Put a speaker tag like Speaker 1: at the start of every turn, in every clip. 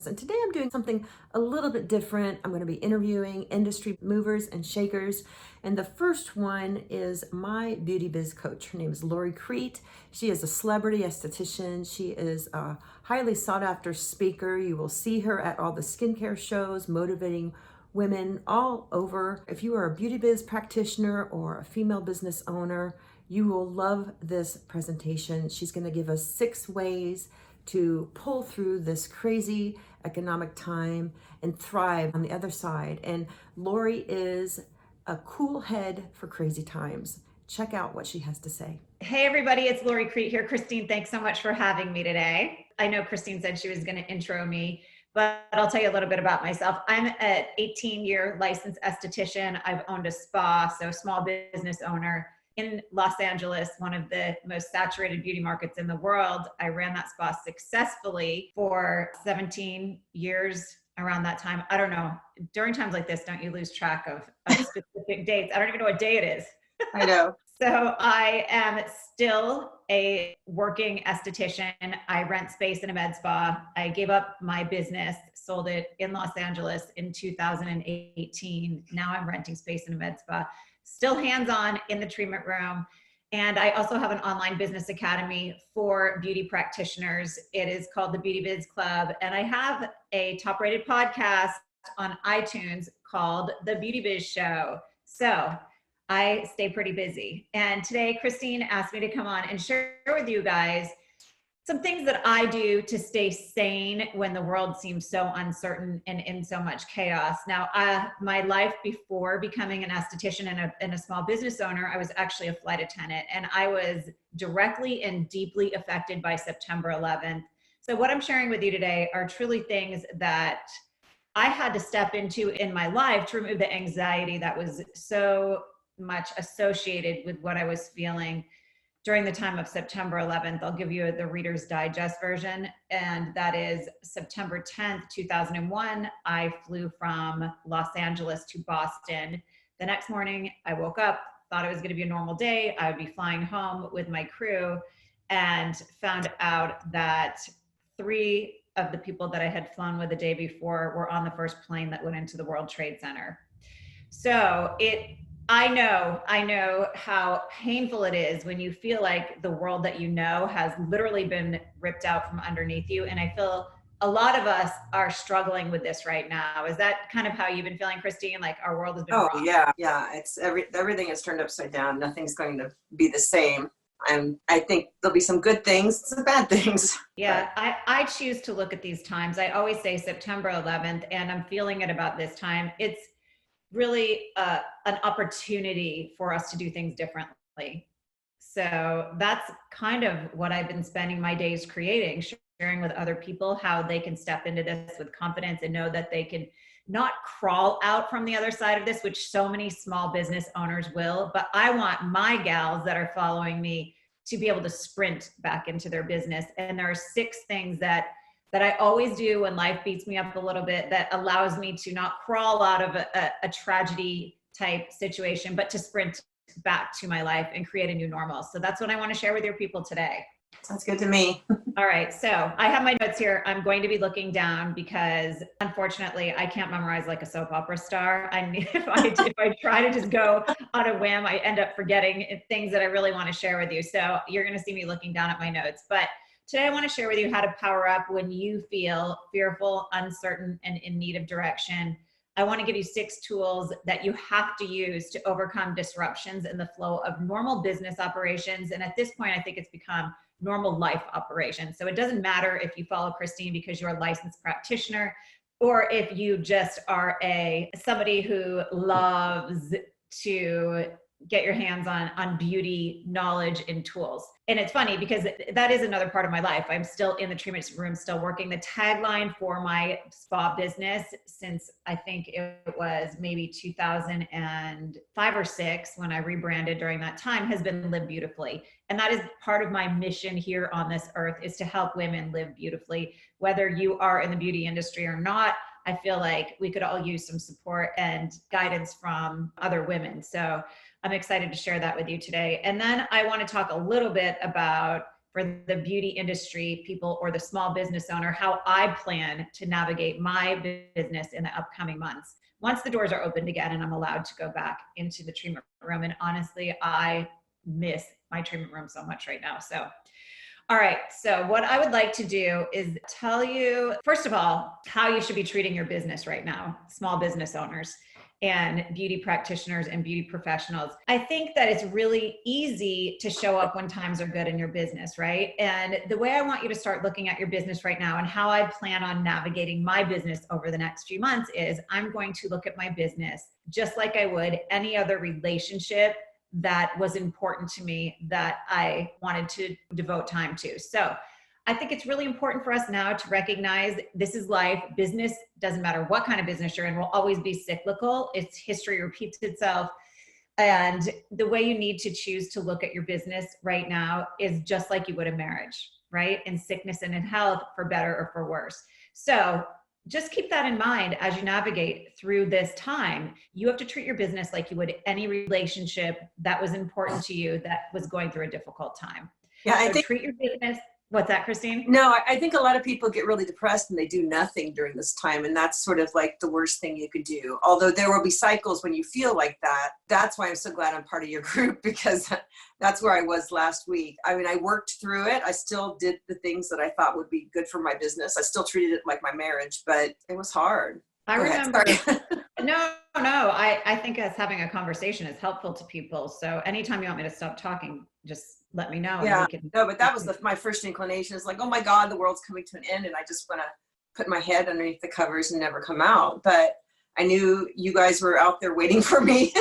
Speaker 1: And today I'm doing something a little bit different. I'm going to be interviewing industry movers and shakers. And the first one is my beauty biz coach. Her name is Laurie. She is a celebrity esthetician. She is a highly sought after speaker. You will see her at all the skincare shows, motivating women all over. If you are a beauty biz practitioner or a female business owner, you will love this presentation. She's going to give us 6 ways to pull through this crazy economic time and thrive on the other side. And Laurie is a cool head for crazy times. Check out what she has to say.
Speaker 2: Hey everybody, it's Laurie Crete here. Christine, thanks so much for having me today. I know Christine said she was going to intro me, but I'll tell you a little bit about myself. I'm an 18-year licensed esthetician. I've owned a spa, so small business owner in Los Angeles, one of the most saturated beauty markets in the world. I ran that spa successfully for 17 years around that time. I don't know. During times like this, don't you lose track of specific dates? I don't even know what day it is.
Speaker 1: I know.
Speaker 2: So I am still a working esthetician. I rent space in a med spa. I gave up my business, sold it in Los Angeles in 2018. Now I'm renting space in a med spa, still hands-on in the treatment room. And I also have an online business academy for beauty practitioners. It is called the Beauty Biz Club. And I have a top-rated podcast on iTunes called The Beauty Biz Show. So I stay pretty busy. And today, Christine asked me to come on and share with you guys some things that I do to stay sane when the world seems so uncertain and in so much chaos. Now, my life before becoming an esthetician and a small business owner, I was actually a flight attendant, and I was directly and deeply affected by September 11th. So what I'm sharing with you today are truly things that I had to step into in my life to remove the anxiety that was so much associated with what I was feeling during the time of September 11th. I'll give you the Reader's Digest version, and that is September 10th, 2001. I flew from Los Angeles to Boston. The next morning, I woke up, thought it was going to be a normal day. I would be flying home with my crew, and found out that 3 of the people that I had flown with the day before were on the first plane that went into the World Trade Center. So I know how painful it is when you feel like the world that you know has literally been ripped out from underneath you. And I feel a lot of us are struggling with this right now. Is that kind of how you've been feeling, Christine? Like our world has been rocked?
Speaker 1: Yeah. It's everything is turned upside down. Nothing's going to be the same. I think there'll be some good things, some bad things.
Speaker 2: Yeah, I choose to look at these times. I always say September 11th, and I'm feeling it about this time. It's really an opportunity for us to do things differently. So that's kind of what I've been spending my days creating, sharing with other people how they can step into this with confidence and know that they can not crawl out from the other side of this, which so many small business owners will, but I want my gals that are following me to be able to sprint back into their business. And there are 6 things that I always do when life beats me up a little bit that allows me to not crawl out of a tragedy type situation, but to sprint back to my life and create a new normal. So that's what I want to share with your people today.
Speaker 1: Sounds good to me.
Speaker 2: All right. So I have my notes here. I'm going to be looking down because unfortunately I can't memorize like a soap opera star. If I try to just go on a whim, I end up forgetting things that I really want to share with you. So you're going to see me looking down at my notes, but today I want to share with you how to power up when you feel fearful, uncertain, and in need of direction. I want to give you 6 tools that you have to use to overcome disruptions in the flow of normal business operations. And at this point, I think it's become normal life operations. So it doesn't matter if you follow Christine because you're a licensed practitioner, or if you just are somebody who loves to get your hands on beauty knowledge and tools. And it's funny because that is another part of my life. I'm still in the treatment room, still working. The tagline for my spa business since I think it was maybe 2005 or 6 when I rebranded during that time has been Live Beautifully. And that is part of my mission here on this earth, is to help women live beautifully. Whether you are in the beauty industry or not, I feel like we could all use some support and guidance from other women. So I'm excited to share that with you today. And then I want to talk a little bit about for the beauty industry people or the small business owner, how I plan to navigate my business in the upcoming months. Once the doors are opened again and I'm allowed to go back into the treatment room. And honestly, I miss my treatment room so much right now. So, all right. So what I would like to do is tell you, first of all, how you should be treating your business right now, small business owners and beauty practitioners and beauty professionals. I think that it's really easy to show up when times are good in your business, right? And the way I want you to start looking at your business right now and how I plan on navigating my business over the next few months is I'm going to look at my business just like I would any other relationship that was important to me that I wanted to devote time to. So I think it's really important for us now to recognize this is life. Business, doesn't matter what kind of business you're in, will always be cyclical. Its history repeats itself. And the way you need to choose to look at your business right now is just like you would a marriage, right? In sickness and in health, for better or for worse. So just keep that in mind as you navigate through this time. You have to treat your business like you would any relationship that was important to you that was going through a difficult time.
Speaker 1: Yeah,
Speaker 2: so treat your business. What's that, Christine?
Speaker 1: No, I think a lot of people get really depressed and they do nothing during this time. And that's sort of like the worst thing you could do. Although there will be cycles when you feel like that. That's why I'm so glad I'm part of your group, because that's where I was last week. I mean, I worked through it. I still did the things that I thought would be good for my business. I still treated it like my marriage, but it was hard.
Speaker 2: I remember. No, I think us having a conversation is helpful to people. So anytime you want me to stop talking, just let me know.
Speaker 1: Yeah, no, but that was my first inclination. Is like, oh my God, the world's coming to an end, and I just want to put my head underneath the covers and never come out. But I knew you guys were out there waiting for me,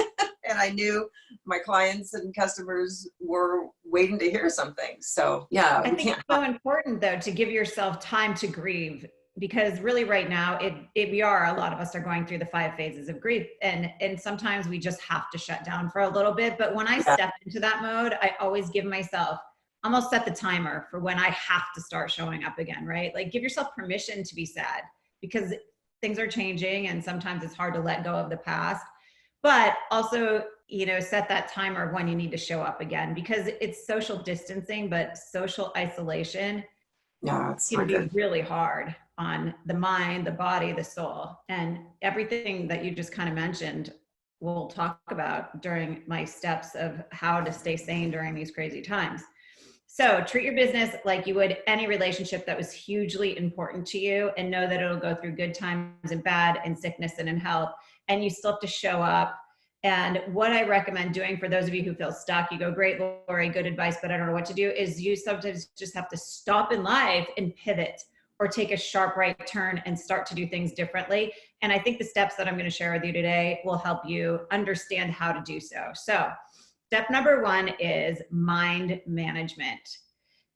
Speaker 1: and I knew my clients and customers were waiting to hear something. So yeah,
Speaker 2: I think it's so important though to give yourself time to grieve, because really right now a lot of us are going through the 5 phases of grief, and sometimes we just have to shut down for a little bit. But when I step into that mode, I always give myself, almost set the timer for when I have to start showing up again, right? Like give yourself permission to be sad, because things are changing and sometimes it's hard to let go of the past. But also, set that timer of when you need to show up again, because it's social distancing, but social isolation can be really hard on the mind, the body, the soul, and everything that you just kind of mentioned. We'll talk about during my steps of how to stay sane during these crazy times. So treat your business like you would any relationship that was hugely important to you, and know that it'll go through good times and bad, and sickness and in health, and you still have to show up. And what I recommend doing for those of you who feel stuck, you go, great, Laurie, good advice, but I don't know what to do, is you sometimes just have to stop in life and pivot, or take a sharp right turn and start to do things differently. And I think the steps that I'm going to share with you today will help you understand how to do so. So step number 1 is mind management.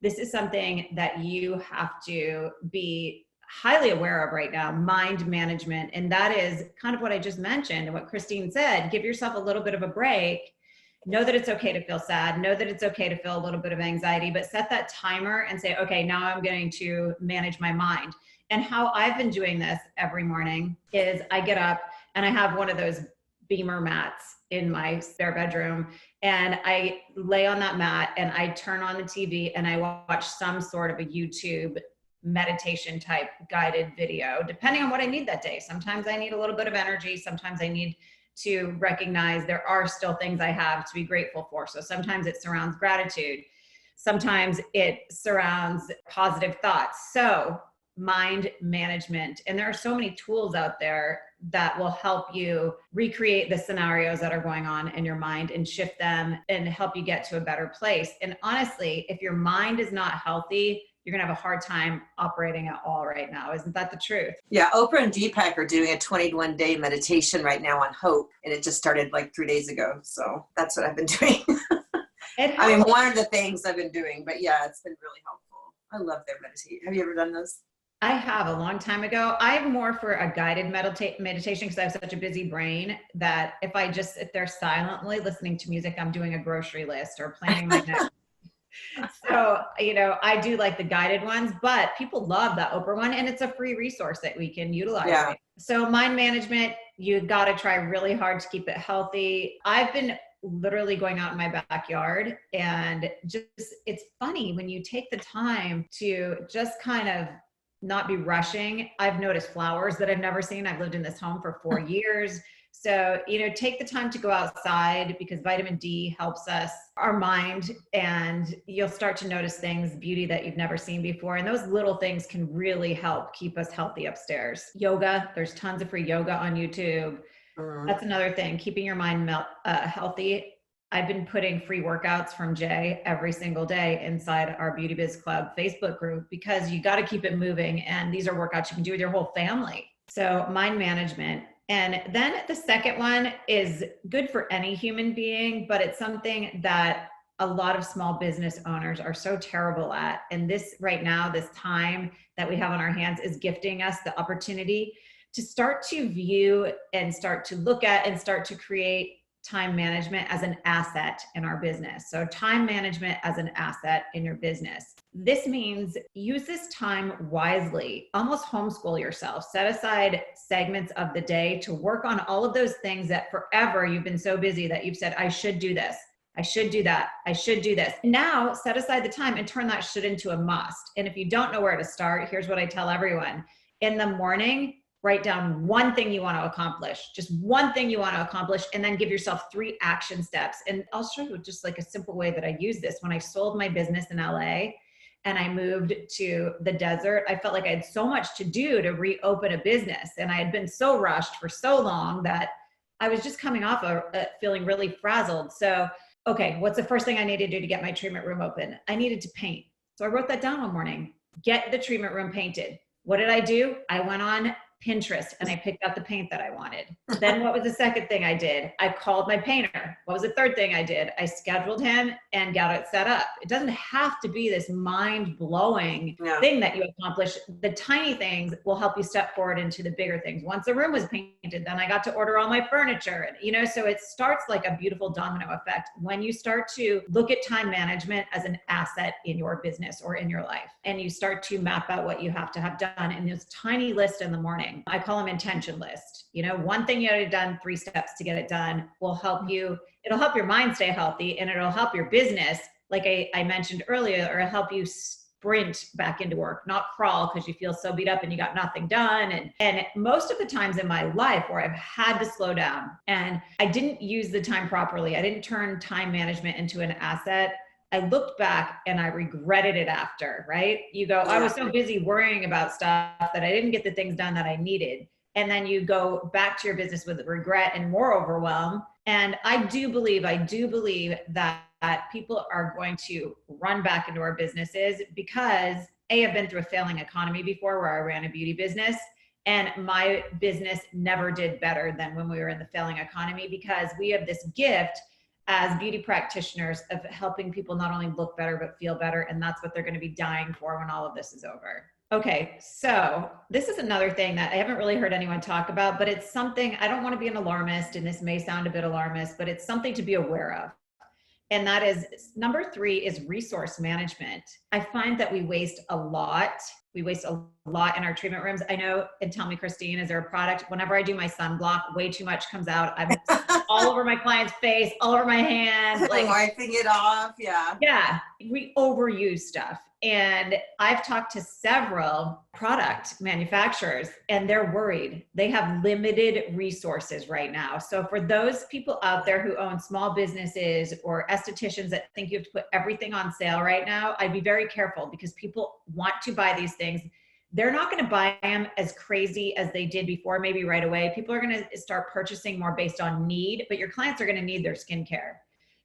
Speaker 2: This is something that you have to be highly aware of right now, mind management. And that is kind of what I just mentioned and what Christine said. Give yourself a little bit of a break. Know that it's okay to feel sad. Know that it's okay to feel a little bit of anxiety, but set that timer and say, okay, now I'm going to manage my mind. And how I've been doing this every morning is I get up and I have one of those Beamer mats in my spare bedroom, and I lay on that mat and I turn on the TV and I watch some sort of a YouTube meditation type guided video, depending on what I need that day. Sometimes I need a little bit of energy. Sometimes I need to recognize there are still things I have to be grateful for. So sometimes it surrounds gratitude. Sometimes it surrounds positive thoughts. So mind management. And there are so many tools out there that will help you recreate the scenarios that are going on in your mind and shift them and help you get to a better place. And honestly, if your mind is not healthy, you're going to have a hard time operating at all right now. Isn't that the truth?
Speaker 1: Yeah. Oprah and Deepak are doing a 21-day meditation right now on hope. And it just started like 3 days ago. So that's what I've been doing. I mean, one of the things I've been doing, but yeah, it's been really helpful. I love their meditation. Have you ever done those?
Speaker 2: I have a long time ago. I'm more for a guided meditation because I have such a busy brain that if I just sit there silently listening to music, I'm doing a grocery list or planning my next. So, I do like the guided ones, but people love that Oprah one, and it's a free resource that we can utilize. Yeah. Right? So mind management, you got to try really hard to keep it healthy. I've been literally going out in my backyard. And just, it's funny when you take the time to just kind of not be rushing. I've noticed flowers that I've never seen. I've lived in this home for 4 years. So, take the time to go outside, because vitamin D helps us, our mind, and you'll start to notice things, beauty that you've never seen before. And those little things can really help keep us healthy upstairs. Yoga, there's tons of free yoga on YouTube. That's another thing, keeping your mind healthy. I've been putting free workouts from Jay every single day inside our Beauty Biz Club Facebook group, because you got to keep it moving. And these are workouts you can do with your whole family. So mind management. And then the second one is good for any human being, but it's something that a lot of small business owners are so terrible at. And this right now, this time that we have on our hands is gifting us the opportunity to start to view and start to look at and start to create time management as an asset in our business. So time management as an asset in your business. This means use this time wisely, almost homeschool yourself. Set aside segments of the day to work on all of those things that forever you've been so busy that you've said, I should do this. I should do that. I should do this. Now set aside the time and turn that should into a must. And if you don't know where to start, here's what I tell everyone. In the morning, write down one thing you want to accomplish, just one thing you want to accomplish, and then give yourself 3 action steps. And I'll show you just like a simple way that I use this. When I sold my business in LA and I moved to the desert, I felt like I had so much to do to reopen a business. And I had been so rushed for so long that I was just coming off of feeling really frazzled. So, okay, what's the first thing I needed to do to get my treatment room open? I needed to paint. So I wrote that down one morning, get the treatment room painted. What did I do? I went on Pinterest and I picked out the paint that I wanted. Then what was the second thing I did? I called my painter. What was the third thing I did? I scheduled him and got it set up. It doesn't have to be this mind-blowing thing that you accomplish. The tiny things will help you step forward into the bigger things. Once the room was painted, then I got to order all my furniture. So it starts like a beautiful domino effect when you start to look at time management as an asset in your business or in your life. And you start to map out what you have to have done in this tiny list in the morning. I call them intention list. One thing you have done, 3 steps to get it done will help you. It'll help your mind stay healthy, and it'll help your business, like I mentioned earlier, or help you sprint back into work, not crawl because you feel so beat up and you got nothing done. And most of the times in my life where I've had to slow down and I didn't use the time properly, I didn't turn time management into an asset, I looked back and I regretted it after, right? You go, I was so busy worrying about stuff that I didn't get the things done that I needed. And then you go back to your business with regret and more overwhelm. And I do believe that people are going to run back into our businesses because I've been through a failing economy before where I ran a beauty business. And my business never did better than when we were in the failing economy, because we have this gift as beauty practitioners of helping people not only look better, but feel better. And that's what they're going to be dying for when all of this is over. Okay, so this is another thing that I haven't really heard anyone talk about, but it's something, I don't want to be an alarmist, and this may sound a bit alarmist, but it's something to be aware of. And that is number 3 is resource management. I find that we waste a lot. We waste a lot in our treatment rooms. I know, and tell me, Christine, is there a product? Whenever I do my sunblock, way too much comes out. I'm all over my client's face, all over my hands.
Speaker 3: Like wiping it off,
Speaker 2: Yeah, we overuse stuff. And I've talked to several product manufacturers and they're worried. They have limited resources right now. So for those people out there who own small businesses or estheticians that think you have to put everything on sale right now, I'd be very careful, because people want to buy these things. They're not going to buy them as crazy as they did before, maybe right away. People are going to start purchasing more based on need, but your clients are going to need their skincare.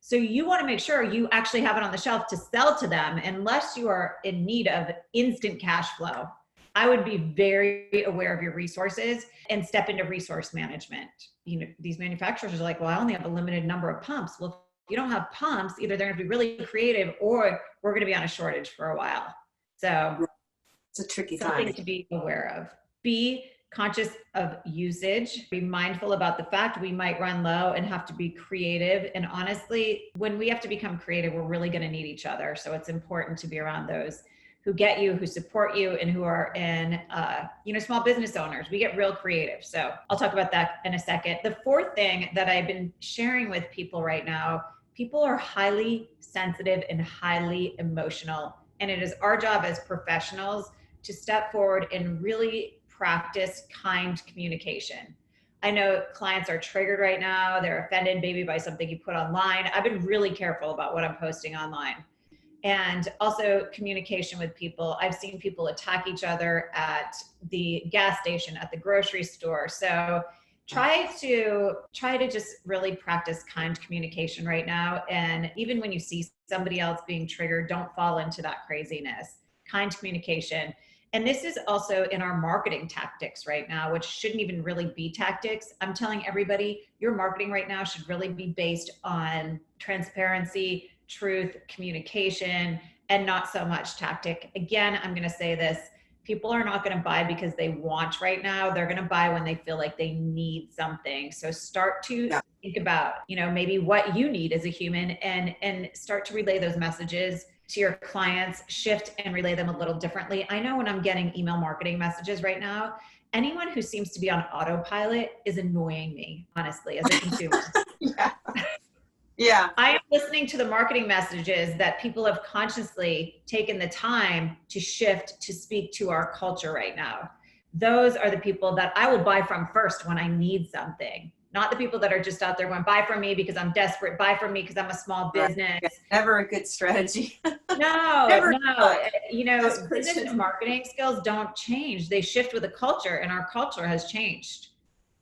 Speaker 2: So you want to make sure you actually have it on the shelf to sell to them, unless you are in need of instant cash flow. I would be very aware of your resources and step into resource management. These manufacturers are like, well, I only have a limited number of pumps. Well, if you don't have pumps, either they're going to be really creative or we're going to be on a shortage for a while. So
Speaker 3: it's a tricky
Speaker 2: something
Speaker 3: time
Speaker 2: to be aware of. Be conscious of usage. Be mindful about the fact we might run low and have to be creative. And honestly, when we have to become creative, we're really going to need each other. So it's important to be around those who get you, who support you, and who are in, small business owners. We get real creative. So I'll talk about that in a second. The fourth thing that I've been sharing with people right now, people are highly sensitive and highly emotional. And it is our job as professionals to step forward and really practice kind communication. I know clients are triggered right now. They're offended maybe by something you put online. I've been really careful about what I'm posting online. And also communication with people. I've seen people attack each other at the gas station, at the grocery store. So try to just really practice kind communication right now. And even when you see somebody else being triggered, don't fall into that craziness. Kind communication. And this is also in our marketing tactics right now, which shouldn't even really be tactics. I'm telling everybody, your marketing right now should really be based on transparency, truth, communication, and not so much tactic. Again, I'm going to say this. People are not going to buy because they want right now. They're going to buy when they feel like they need something. So start to think about, maybe what you need as a human, and start to relay those messages to your clients, shift and relay them a little differently. I know when I'm getting email marketing messages right now, anyone who seems to be on autopilot is annoying me, honestly, as a consumer.
Speaker 3: Yeah.
Speaker 2: I am listening to the marketing messages that people have consciously taken the time to shift to speak to our culture right now. Those are the people that I will buy from first when I need something, not the people that are just out there going, buy from me because I'm desperate, buy from me because I'm a small business.
Speaker 3: Yeah, never a good strategy.
Speaker 2: No.
Speaker 3: That's
Speaker 2: Business and marketing skills don't change. They shift with the culture, and our culture has changed.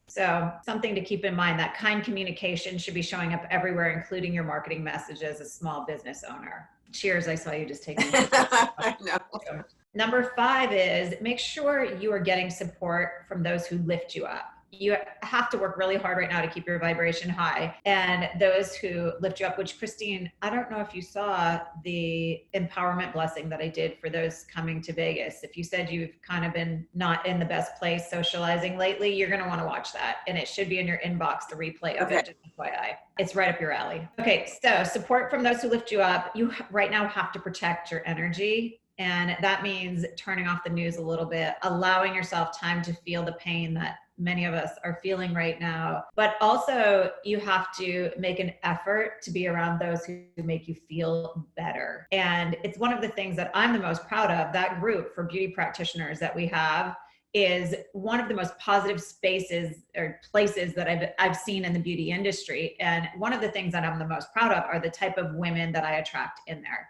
Speaker 2: So something to keep in mind, that kind communication should be showing up everywhere, including your marketing message as a small business owner. Cheers. I saw you just taking
Speaker 3: I know.
Speaker 2: Number 5 is make sure you are getting support from those who lift you up. You have to work really hard right now to keep your vibration high. And those who lift you up, which Christine, I don't know if you saw the empowerment blessing that I did for those coming to Vegas. If you said you've kind of been not in the best place socializing lately, you're going to want to watch that. And it should be in your inbox, the replay of it, just FYI. It's right up your alley. Okay, so support from those who lift you up. You right now have to protect your energy. And that means turning off the news a little bit, allowing yourself time to feel the pain that many of us are feeling right now. But also you have to make an effort to be around those who make you feel better. And it's one of the things that I'm the most proud of. That group for beauty practitioners that we have is one of the most positive spaces or places that I've seen in the beauty industry. And one of the things that I'm the most proud of are the type of women that I attract in there.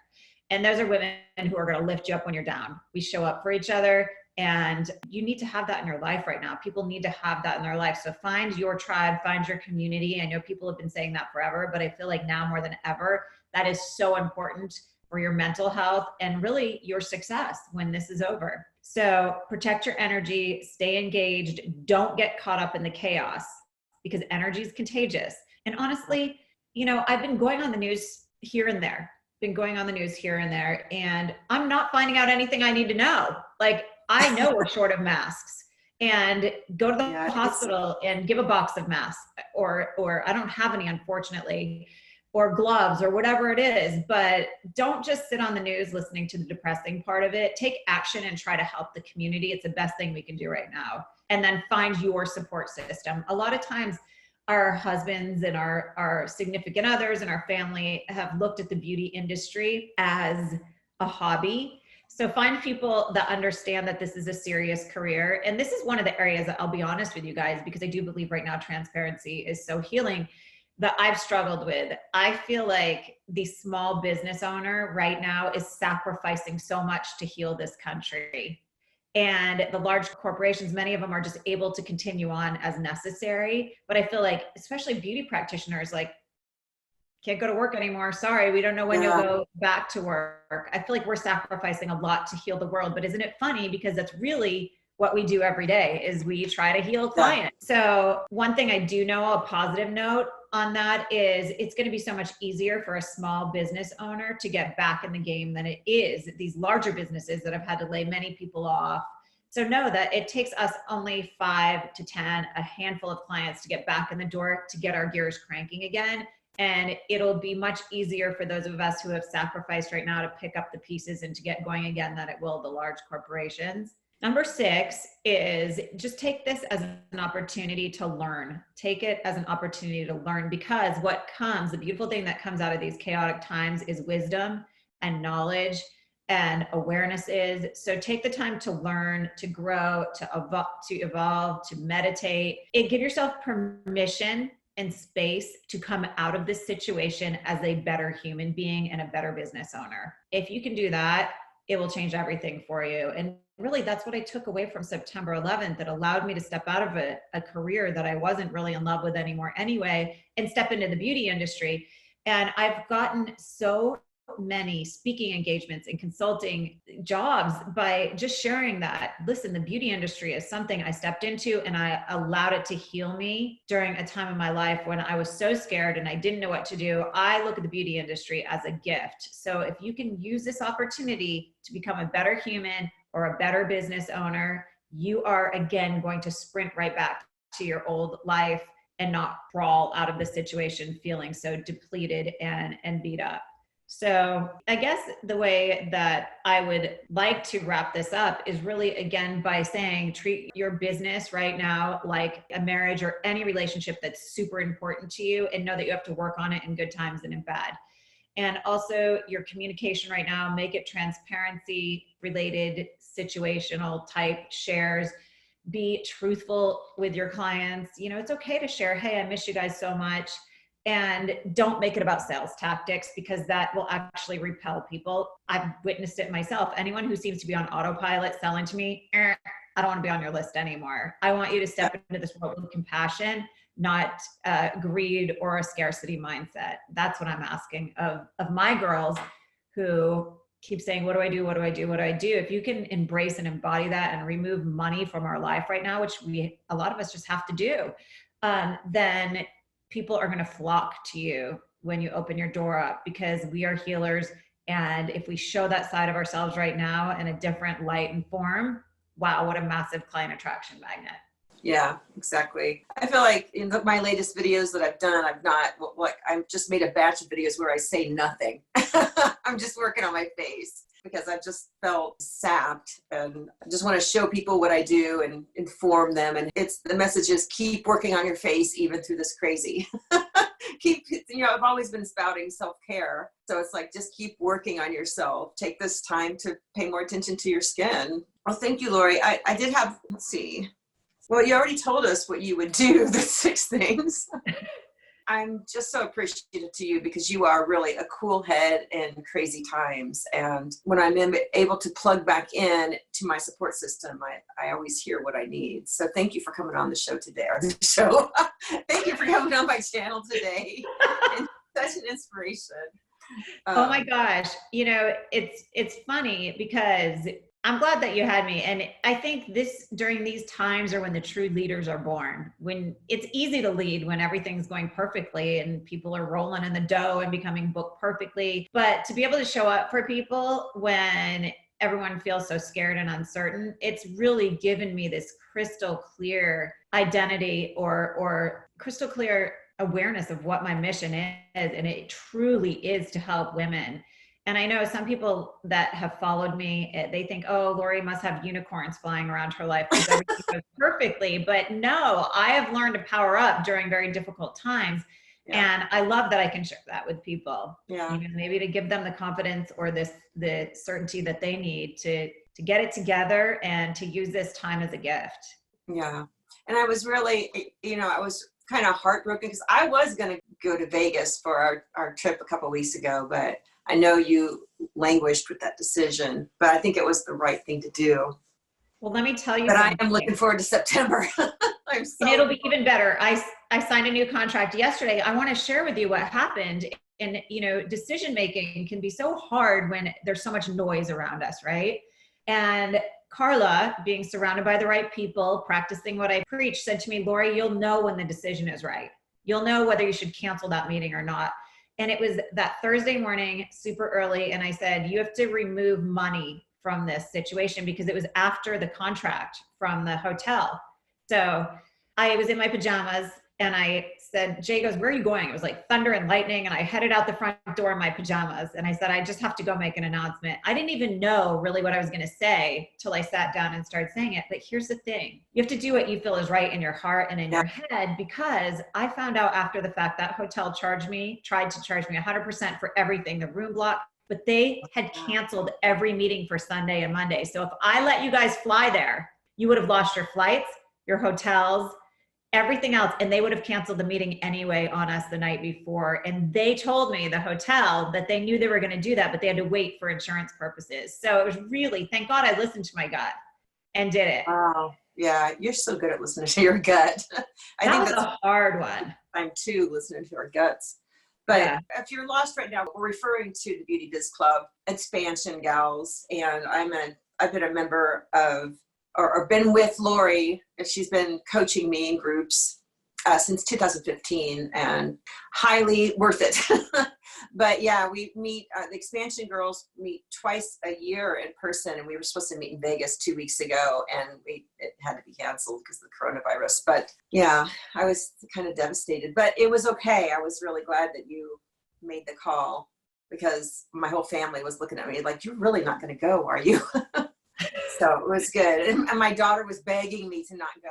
Speaker 2: And those are women who are going to lift you up when you're down. We show up for each other, and you need to have that in your life right now. People need to have that in their life. So find your tribe, find your community. I know people have been saying that forever, but I feel like now more than ever, that is so important for your mental health and really your success when this is over. So protect your energy, stay engaged, don't get caught up in the chaos because energy is contagious. And honestly, I've been going on the news here and there. And I'm not finding out anything I need to know. Like, I know we're short of masks, and go to the hospital and give a box of masks, or I don't have any, unfortunately, or gloves or whatever it is. But don't just sit on the news listening to the depressing part of it. Take action and try to help the community. It's the best thing we can do right now. And then find your support system. A lot of times, our husbands and our significant others and our family have looked at the beauty industry as a hobby. So find people that understand that this is a serious career. And this is one of the areas that I'll be honest with you guys, because I do believe right now transparency is so healing, that I've struggled with. I feel like the small business owner right now is sacrificing so much to heal this country. And the large corporations, many of them are just able to continue on as necessary. But I feel like, especially beauty practitioners, like, can't go to work anymore. Sorry, we don't know when you'll go back to work. I feel like we're sacrificing a lot to heal the world. But isn't it funny? Because that's really what we do every day, is we try to heal clients. So one thing I do know, a positive note on that, is it's going to be so much easier for a small business owner to get back in the game than it is these larger businesses that have had to lay many people off. So know that it takes us only 5 to 10, a handful of clients to get back in the door, to get our gears cranking again. And it'll be much easier for those of us who have sacrificed right now to pick up the pieces and to get going again than it will the large corporations. Number 6 is just take this as an opportunity to learn. Take it as an opportunity to learn, because the beautiful thing that comes out of these chaotic times is wisdom and knowledge and awareness is. So take the time to learn, to grow, to evolve, to meditate, and give yourself permission and space to come out of this situation as a better human being and a better business owner. If you can do that, it will change everything for you. And really, that's what I took away from September 11th that allowed me to step out of a career that I wasn't really in love with anymore anyway, and step into the beauty industry. And I've gotten so many speaking engagements and consulting jobs by just sharing that, listen, the beauty industry is something I stepped into and I allowed it to heal me during a time in my life when I was so scared and I didn't know what to do. I look at the beauty industry as a gift. So if you can use this opportunity to become a better human or a better business owner, you are again going to sprint right back to your old life and not crawl out of the situation feeling so depleted and beat up. So I guess the way that I would like to wrap this up is really, again, by saying treat your business right now like a marriage or any relationship that's super important to you, and know that you have to work on it in good times and in bad. And also your communication right now, make it transparency related, situational type shares. Be truthful with your clients. You know, it's okay to share, hey, I miss you guys so much. And don't make it about sales tactics, because that will actually repel people. I've witnessed it myself. Anyone who seems to be on autopilot selling to me, I don't want to be on your list anymore. I want you to step into this world with compassion, not greed or a scarcity mindset. That's what I'm asking of my girls who keep saying, what do I do? What do I do? What do I do? If you can embrace and embody that and remove money from our life right now, which a lot of us just have to do, then people are going to flock to you when you open your door up, because we are healers. And if we show that side of ourselves right now in a different light and form, wow, what a massive client attraction magnet.
Speaker 3: Yeah, exactly. I feel like in my latest videos that I've done, I've just made a batch of videos where I say nothing. I'm just working on my face because I've just felt sapped, and I just want to show people what I do and inform them. And the message is keep working on your face even through this crazy. I've always been spouting self-care. So it's like, just keep working on yourself. Take this time to pay more attention to your skin. Well, thank you, Laurie. I did have, let's see. Well, you already told us what you would do, the 6 things. I'm just so appreciative to you because you are really a cool head in crazy times. And when I'm able to plug back in to my support system, I always hear what I need. So thank you for coming on the show today, Thank you for coming on my channel today. It's such an inspiration.
Speaker 2: Oh my gosh. You know, it's funny because I'm glad that you had me. And I think during these times are when the true leaders are born, when it's easy to lead, when everything's going perfectly and people are rolling in the dough and becoming booked perfectly. But to be able to show up for people when everyone feels so scared and uncertain, it's really given me this crystal clear identity or crystal clear awareness of what my mission is. And it truly is to help women. And I know some people that have followed me, they think, oh, Laurie must have unicorns flying around her life because everything goes perfectly. But no, I have learned to power up during very difficult times. Yeah. And I love that I can share that with people.
Speaker 3: Yeah.
Speaker 2: You know, maybe to give them the confidence or the certainty that they need to get it together and to use this time as a gift.
Speaker 3: Yeah. And I was really, I was kind of heartbroken because I was going to go to Vegas for our trip a couple of weeks ago, but I know you languished with that decision, but I think it was the right thing to do.
Speaker 2: Well, let me tell you
Speaker 3: But
Speaker 2: something.
Speaker 3: I am looking forward to September.
Speaker 2: And it'll be even better. I signed a new contract yesterday. I want to share with you what happened. And, decision making can be so hard when there's so much noise around us, right? And Carla, being surrounded by the right people, practicing what I preach, said to me, Laurie, you'll know when the decision is right. You'll know whether you should cancel that meeting or not. And it was that Thursday morning, super early. And I said, you have to remove money from this situation because it was after the contract from the hotel. So I was in my pajamas And I said, Jay goes, where are you going? It was like thunder and lightning. And I headed out the front door in my pajamas. And I said, I just have to go make an announcement. I didn't even know really what I was going to say till I sat down and started saying it. But here's the thing. You have to do what you feel is right in your heart and in your head, because I found out after the fact that hotel tried to charge me 100% for everything, the room block, but they had canceled every meeting for Sunday and Monday. So if I let you guys fly there, you would have lost your flights, your hotels, everything else, and they would have canceled the meeting anyway on us the night before. And they told me, the hotel, that they knew they were going to do that, but they had to wait for insurance purposes. So it was really, thank God I listened to my gut and did it.
Speaker 3: Wow. Yeah, you're so good at listening to your gut. I think
Speaker 2: That was a hard one.
Speaker 3: I'm too, listening to our guts. But if you're lost right now, we're referring to the Beauty Biz Club Expansion Gals, and I've been a member of, or been with Laurie, and she's been coaching me in groups since 2015, and highly worth it. But yeah, we meet, the Expansion Girls meet twice a year in person, and we were supposed to meet in Vegas 2 weeks ago, and it had to be canceled because of the coronavirus. But yeah, I was kind of devastated, but it was okay. I was really glad that you made the call, because my whole family was looking at me like, you're really not going to go, are you? So it was good. And my daughter was begging me to not go.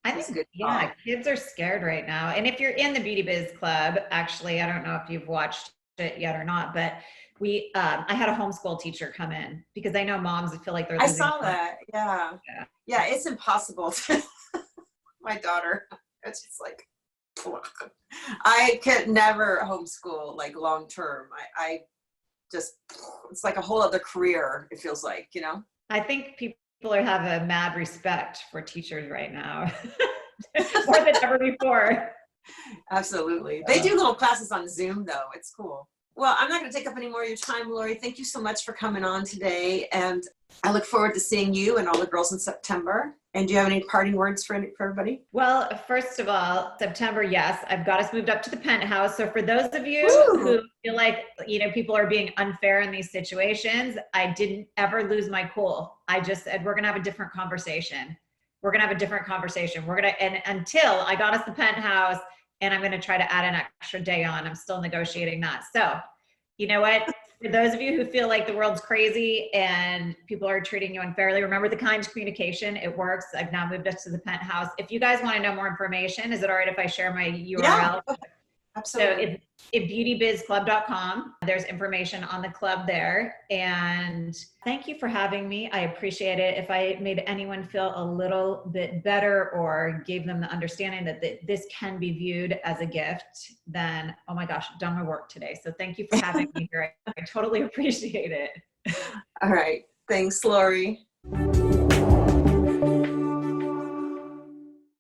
Speaker 2: I think, yeah, kids are scared right now. And if you're in the Beauty Biz Club, actually, I don't know if you've watched it yet or not, but I had a homeschool teacher come in, because I know moms feel like they're
Speaker 3: I saw that. Yeah. It's impossible. My daughter, it's just like, I could never homeschool like long term. I just, it's like a whole other career, it feels like, you know?
Speaker 2: I think people have a mad respect for teachers right now, more than ever before.
Speaker 3: Absolutely. They do little classes on Zoom though. It's cool. Well, I'm not going to take up any more of your time, Laurie. Thank you so much for coming on today. And I look forward to seeing you and all the girls in September. And do you have any parting words for everybody?
Speaker 2: Well, first of all, September, yes, I've got us moved up to the penthouse. So for those of you who feel like, people are being unfair in these situations, I didn't ever lose my cool. I just said, we're going to have a different conversation. We're going to have a different conversation. And until I got us the penthouse, and I'm going to try to add an extra day on. I'm still negotiating that. So, you know what? For those of you who feel like the world's crazy and people are treating you unfairly, remember the kind communication. It works. I've now moved us to the penthouse. If you guys want to know more information, is it all right if I share my URL?
Speaker 3: Yeah, absolutely.
Speaker 2: So it's beautybizclub.com. There's information on the club there. And thank you for having me. I appreciate it. If I made anyone feel a little bit better or gave them the understanding that this can be viewed as a gift, then, oh my gosh, I've done my work today. So thank you for having me here. I totally appreciate it.
Speaker 3: All right. Thanks, Laurie.